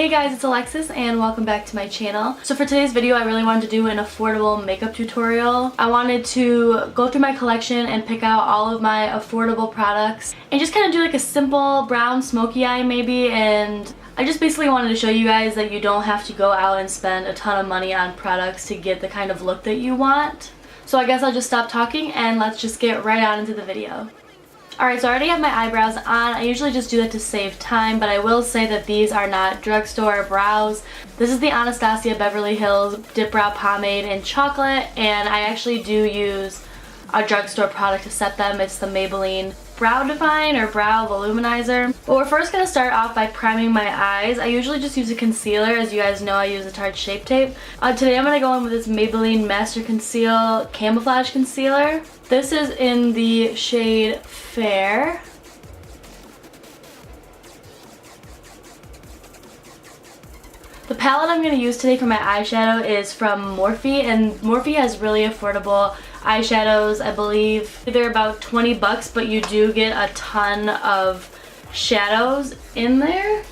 Hey guys, it's Alexis and welcome back to my channel. So for today's video, I really wanted to do an affordable makeup tutorial. I wanted to go through my collection and pick out all of my affordable products and just kind of do like a simple brown smoky eye maybe, and I just basically wanted to show you guys that you don't have to go out and spend a ton of money on products to get the kind of look that you want. So I guess I'll just stop talking and let's just get right on into the video. Alright, so I already have my eyebrows on. I usually just do that to save time, but I will say that these are not drugstore brows. This is the Anastasia Beverly Hills Dip Brow Pomade in chocolate, and I actually do use a drugstore product to set them. It's the Maybelline Brow Define or Brow Voluminizer. But we're first going to start off by priming my eyes. I usually just use a concealer. As you guys know, I use a Tarte Shape Tape. Today I'm going to go in with this Maybelline Master Conceal Camouflage Concealer. This is in the shade Fair. The palette I'm going to use today for my eyeshadow is from Morphe, and Morphe has really affordable eyeshadows. I believe they're about 20 bucks, but you do get a ton of shadows in there.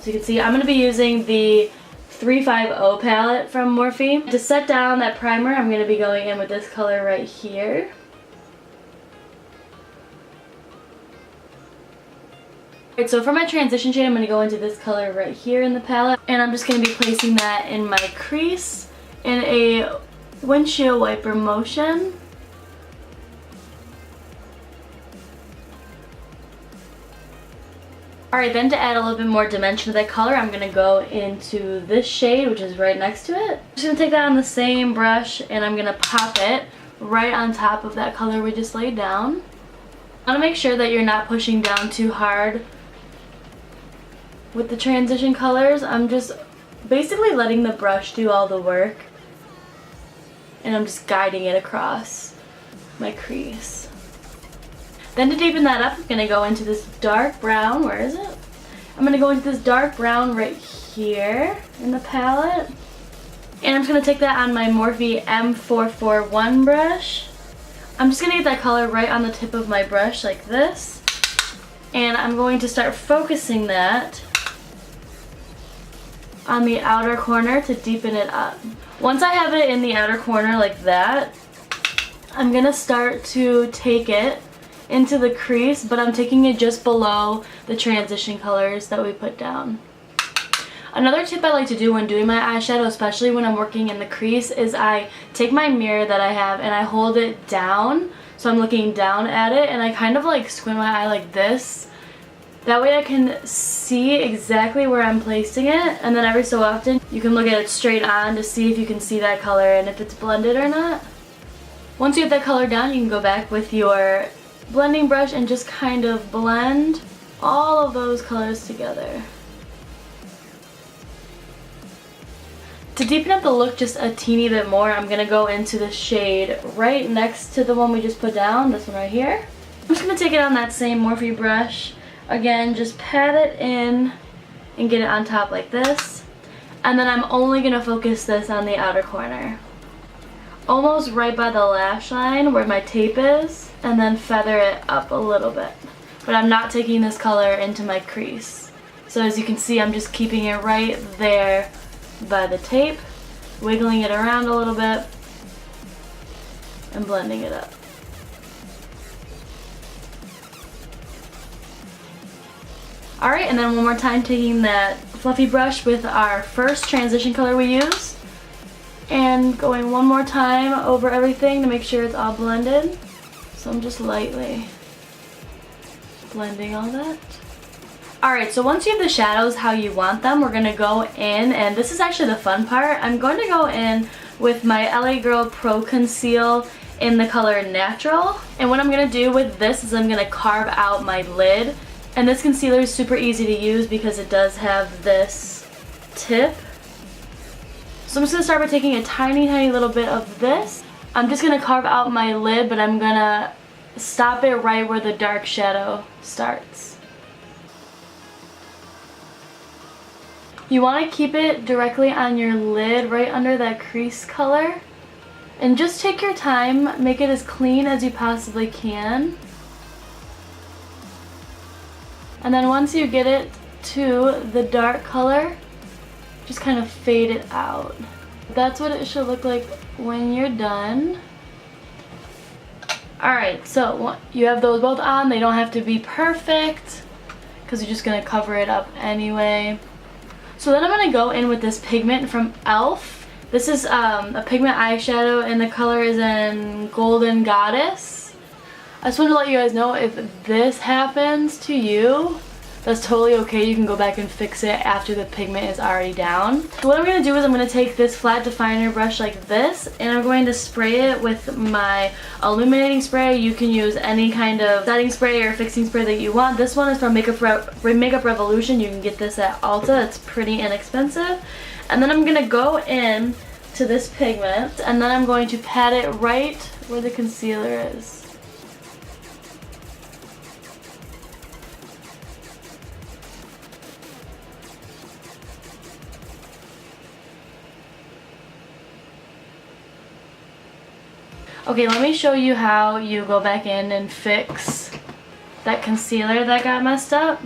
So you can see I'm going to be using the 350 palette from Morphe. To set down that primer, I'm going to be going in with this color right here. Alright, so for my transition shade, I'm going to go into this color right here in the palette, and I'm just going to be placing that in my crease in a windshield wiper motion. Alright, then to add a little bit more dimension to that color, I'm going to go into this shade, which is right next to it. I'm just going to take that on the same brush and I'm going to pop it right on top of that color we just laid down. I want to make sure that you're not pushing down too hard with the transition colors. I'm just basically letting the brush do all the work, and I'm just guiding it across my crease. Then to deepen that up, I'm going to go into this dark brown. Where is it? I'm going to go into this dark brown right here in the palette. And I'm just going to take that on my Morphe M441 brush. I'm just going to get that color right on the tip of my brush like this. And I'm going to start focusing that on the outer corner to deepen it up. Once I have it in the outer corner like that, I'm going to start to take it into the crease, but I'm taking it just below the transition colors that we put down. Another tip I like to do when doing my eyeshadow, especially when I'm working in the crease, is I take my mirror that I have and I hold it down, so I'm looking down at it, and I kind of like squint my eye like this. That way I can see exactly where I'm placing it, and then every so often you can look at it straight on to see if you can see that color and if it's blended or not. Once you get that color down, you can go back with your blending brush and just kind of blend all of those colors together. To deepen up the look just a teeny bit more, I'm going to go into the shade right next to the one we just put down, this one right here. I'm just going to take it on that same Morphe brush. Again, just pat it in and get it on top like this. And then I'm only going to focus this on the outer corner, almost right by the lash line where my tape is, and then feather it up a little bit. But I'm not taking this color into my crease. So as you can see, I'm just keeping it right there by the tape, wiggling it around a little bit, and blending it up. Alright, and then one more time, taking that fluffy brush with our first transition color we used, and going one more time over everything to make sure it's all blended. So I'm just lightly blending all that. Alright, so once you have the shadows how you want them, we're going to go in, and this is actually the fun part. I'm going to go in with my LA Girl Pro Conceal in the color Natural. And what I'm going to do with this is I'm going to carve out my lid. And this concealer is super easy to use because it does have this tip. So I'm just going to start by taking a tiny little bit of this. I'm just going to carve out my lid, but I'm going to stop it right where the dark shadow starts. You want to keep it directly on your lid, right under that crease color. And just take your time, make it as clean as you possibly can. And then once you get it to the dark color, just kind of fade it out. That's what it should look like when you're done. Alright, so you have those both on. They don't have to be perfect because you're just going to cover it up anyway. So then I'm going to go in with this pigment from e.l.f. This is a pigment eyeshadow and the color is in Golden Goddess. I just wanted to let you guys know if this happens to you, that's totally okay. You can go back and fix it after the pigment is already down. So what I'm going to do is I'm going to take this flat definer brush like this and I'm going to spray it with my illuminating spray. You can use any kind of setting spray or fixing spray that you want. This one is from Makeup Revolution. You can get this at Ulta. It's pretty inexpensive. And then I'm going to go in to this pigment and then I'm going to pat it right where the concealer is. Okay, let me show you how you go back in and fix that concealer that got messed up.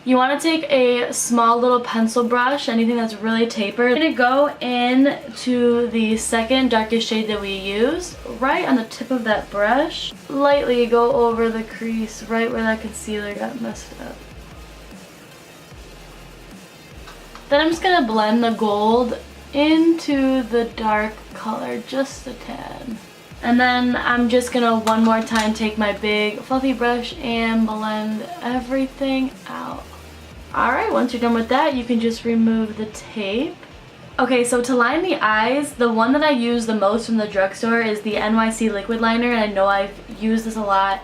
You want to take a small little pencil brush, anything that's really tapered. You're going to go in to the second darkest shade that we used, right on the tip of that brush. Lightly go over the crease right where that concealer got messed up. Then I'm just going to blend the gold into the dark color just a tad. And then I'm just gonna one more time take my big fluffy brush and blend everything out. Alright, once you're done with that, you can just remove the tape. Okay, so to line the eyes, the one that I use the most from the drugstore is the NYC liquid liner, and I know I've used this a lot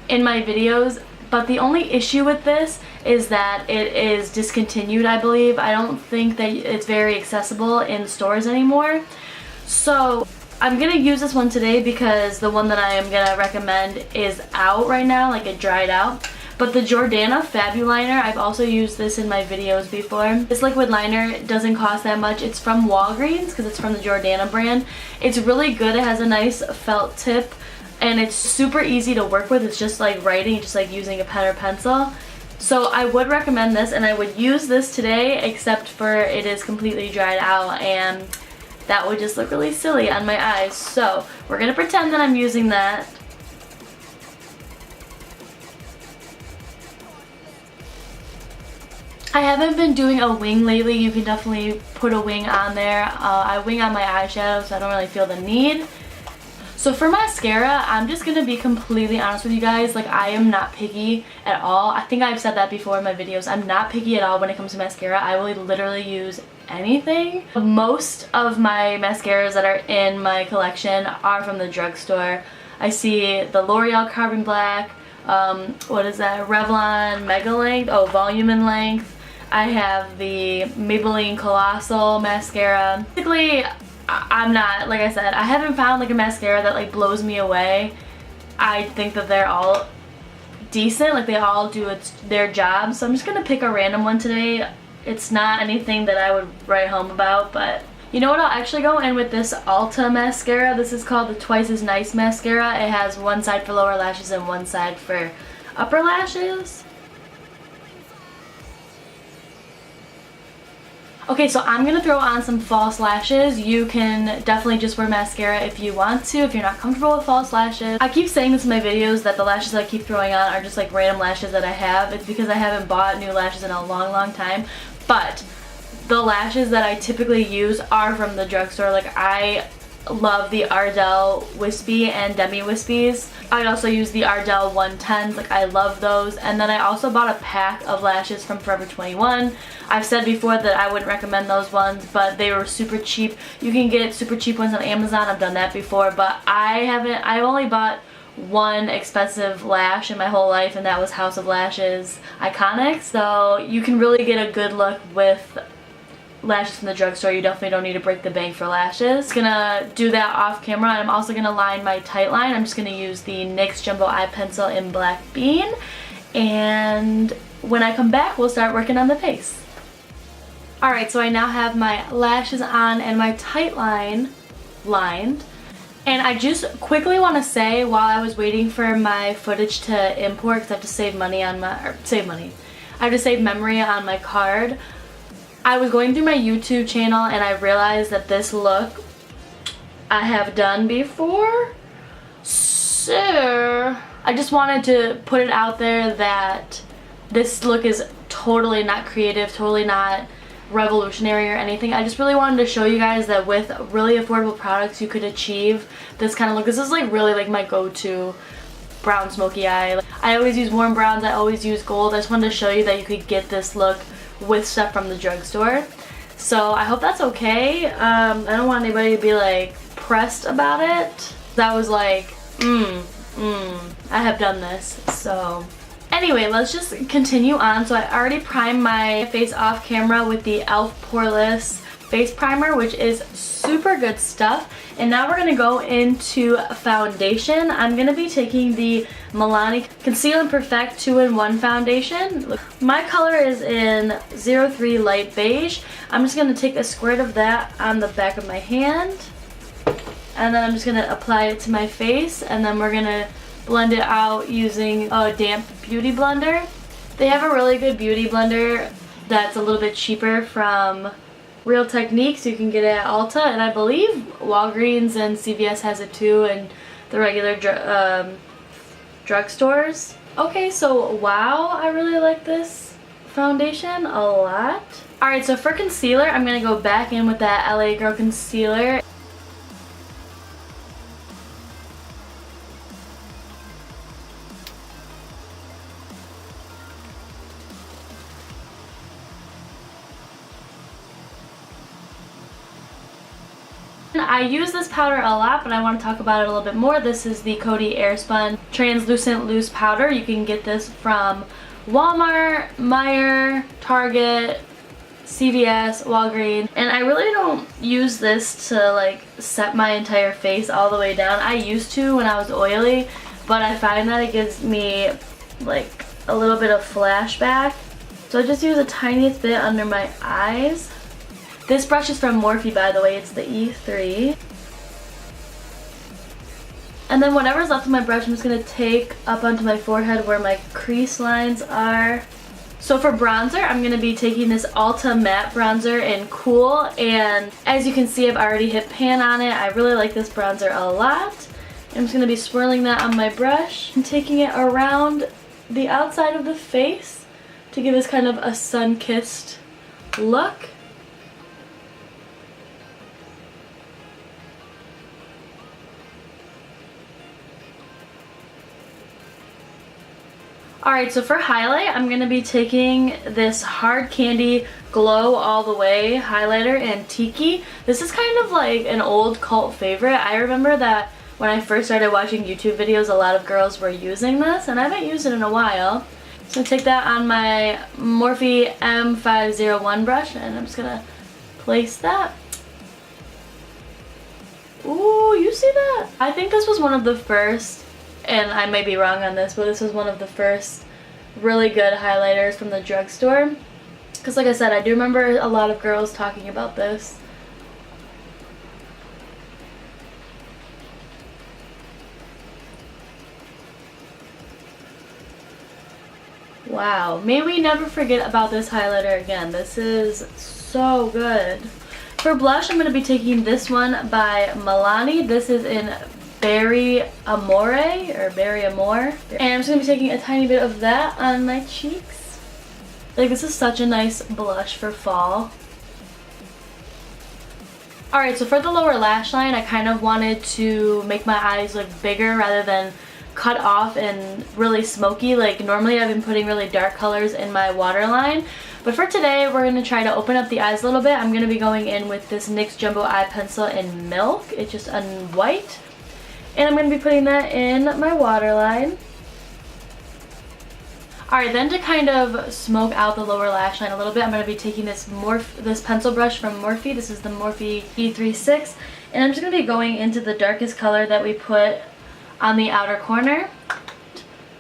in my videos, but the only issue with this is that it is discontinued, I believe. I don't think that it's very accessible in stores anymore. So I'm gonna use this one today because the one that I am gonna recommend is out right now, like it dried out. But the Jordana Fabuliner, I've also used this in my videos before. This liquid liner doesn't cost that much. It's from Walgreens because it's from the Jordana brand. It's really good. It has a nice felt tip and it's super easy to work with. It's just like writing, just like using a pen or pencil. So I would recommend this and I would use this today, except for it is completely dried out and that would just look really silly on my eyes. So we're gonna pretend that I'm using that. I haven't been doing a wing lately. You can definitely put a wing on there. I wing on my eyeshadow, so I don't really feel the need. So for mascara, I'm just gonna be completely honest with you guys. Like, I am not picky at all. I think I've said that before in my videos. I'm not picky at all when it comes to mascara. I will literally use anything. Most of my mascaras that are in my collection are from the drugstore. I see the L'Oreal Carbon Black, what is that, Revlon Mega Length, oh, Volume and Length. I have the Maybelline Colossal Mascara. Basically, I'm not, like I said, I haven't found like a mascara that like blows me away. I think that they're all decent, like they all do their job. So I'm just gonna pick a random one today. It's not anything that I would write home about, but you know what, I'll actually go in with this Ulta mascara. This is called the Twice as Nice mascara. It has one side for lower lashes and one side for upper lashes. Okay, so I'm going to throw on some false lashes. You can definitely just wear mascara if you want to, if you're not comfortable with false lashes. I keep saying this in my videos that the lashes I keep throwing on are just like random lashes that I have. It's because I haven't bought new lashes in a long time. But the lashes that I typically use are from the drugstore. Like, I love the Ardell Wispy and Demi Wispies. I also use the Ardell 110s, like I love those. And then I also bought a pack of lashes from Forever 21. I've said before that I wouldn't recommend those ones, but they were super cheap. You can get super cheap ones on Amazon. I've done that before, but I've only bought one expensive lash in my whole life, and that was House of Lashes Iconic. So you can really get a good look with lashes from the drugstore. You definitely don't need to break the bank for lashes. Gonna do that off camera, and I'm also gonna line my tight line. I'm just gonna use the NYX Jumbo Eye Pencil in Black Bean, and when I come back we'll start working on the face. Alright, so I now have my lashes on and my tight line lined, and I just quickly want to say, while I was waiting for my footage to import, because I have to save money on my, I have to save memory on my card, I was going through my YouTube channel and I realized that this look I have done before. So I just wanted to put it out there that this look is totally not creative, totally not revolutionary or anything. I just really wanted to show you guys that with really affordable products you could achieve this kind of look. This is like really like my go-to brown smoky eye. I always use warm browns, I always use gold. I just wanted to show you that you could get this look with stuff from the drugstore. So I hope that's okay. I don't want anybody to be like pressed about it. That was like, I have done this. So anyway, let's just continue on. So I already primed my face off camera with the e.l.f. Poreless face primer, which is super good stuff. And now we're gonna go into foundation. I'm gonna be taking the Milani Conceal and Perfect 2-in-1 foundation. My color is in 03 Light Beige. I'm just gonna take a squirt of that on the back of my hand, and then I'm just gonna apply it to my face, and then we're gonna blend it out using a damp beauty blender. They have a really good beauty blender that's a little bit cheaper from Real Techniques. You can get it at Ulta, and I believe Walgreens and CVS has it too, and the regular drugstores. Okay, so wow, I really like this foundation a lot. Alright, so for concealer, I'm going to go back in with that LA Girl concealer. I use this powder a lot, but I want to talk about it a little bit more. This is the Coty Airspun Translucent Loose Powder. You can get this from Walmart, Meijer, Target, CVS, Walgreens, and I really don't use this to like set my entire face all the way down. I used to when I was oily, but I find that it gives me like a little bit of flashback. So I just use a tiniest bit under my eyes. This brush is from Morphe, by the way. It's the E3. And then whatever's left of my brush, I'm just going to take up onto my forehead where my crease lines are. So for bronzer, I'm going to be taking this Ulta Matte Bronzer in Cool. And as you can see, I've already hit pan on it. I really like this bronzer a lot. I'm just going to be swirling that on my brush and taking it around the outside of the face to give us kind of a sun-kissed look. Alright, so for highlight, I'm going to be taking this Hard Candy Glow All The Way highlighter in Tiki. This is kind of like an old cult favorite. I remember that when I first started watching YouTube videos, a lot of girls were using this, and I haven't used it in a while. So I'm going to take that on my Morphe M501 brush, and I'm just going to place that. Ooh, you see that? I think this was one of the first, and I may be wrong on this, but this was one of the first really good highlighters from the drugstore. Because like I said, I do remember a lot of girls talking about this. Wow, may we never forget about this highlighter again. This is so good. For blush, I'm going to be taking this one by Milani. This is in Berry Amore, or Berry Amore. And I'm just going to be taking a tiny bit of that on my cheeks. Like, this is such a nice blush for fall. Alright, so for the lower lash line, I kind of wanted to make my eyes look bigger rather than cut off and really smoky. Like, normally I've been putting really dark colors in my waterline. But for today, we're going to try to open up the eyes a little bit. I'm going to be going in with this NYX Jumbo Eye Pencil in Milk. It's just on white. And I'm going to be putting that in my waterline. Alright, then to kind of smoke out the lower lash line a little bit, I'm going to be taking this pencil brush from Morphe. This is the Morphe E36. And I'm just going to be going into the darkest color that we put on the outer corner.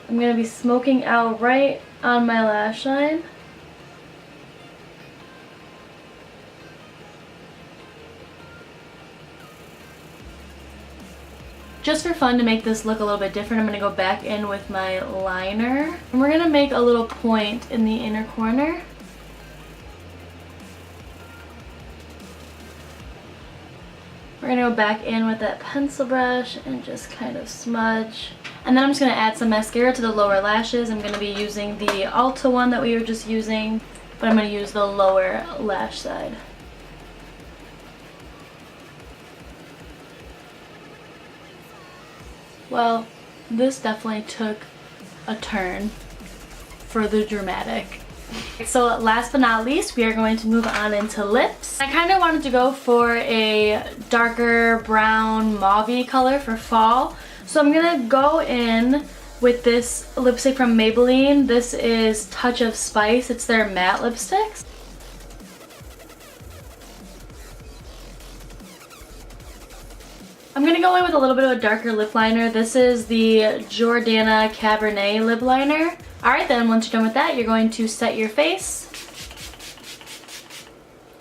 I'm going to be smoking out right on my lash line. Just for fun, to make this look a little bit different, I'm going to go back in with my liner. And we're going to make a little point in the inner corner. We're gonna go back in with that pencil brush and just kind of smudge. And then I'm just gonna add some mascara to the lower lashes. I'm gonna be using the Ulta one that we were just using, but I'm gonna use the lower lash side. Well, this definitely took a turn for the dramatic. So last but not least, we are going to move on into lips. I kind of wanted to go for a darker brown mauve-y color for fall. So I'm going to go in with this lipstick from Maybelline. This is Touch of Spice. It's their matte lipsticks. I'm going to go in with a little bit of a darker lip liner. This is the Jordana Cabernet lip liner. Alright then, once you're done with that, you're going to set your face.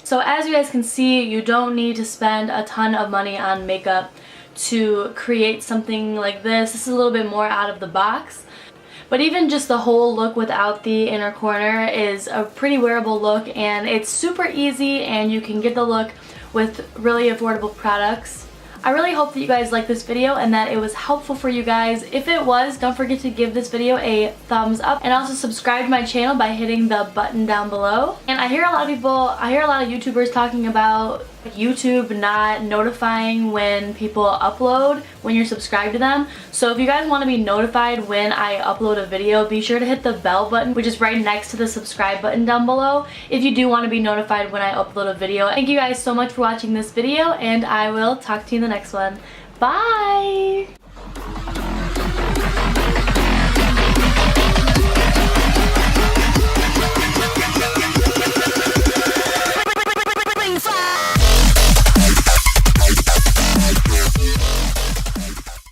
So as you guys can see, you don't need to spend a ton of money on makeup to create something like this. This is a little bit more out of the box. But even just the whole look without the inner corner is a pretty wearable look, and it's super easy and you can get the look with really affordable products. I really hope that you guys liked this video and that it was helpful for you guys. If it was, don't forget to give this video a thumbs up and also subscribe to my channel by hitting the button down below. And I hear a lot of YouTubers talking about YouTube not notifying when people upload when you're subscribed to them. So if you guys want to be notified when I upload a video, be sure to hit the bell button, which is right next to the subscribe button down below, if you do want to be notified when I upload a video. Thank you guys so much for watching this video, and I will talk to you in the next one. Bye!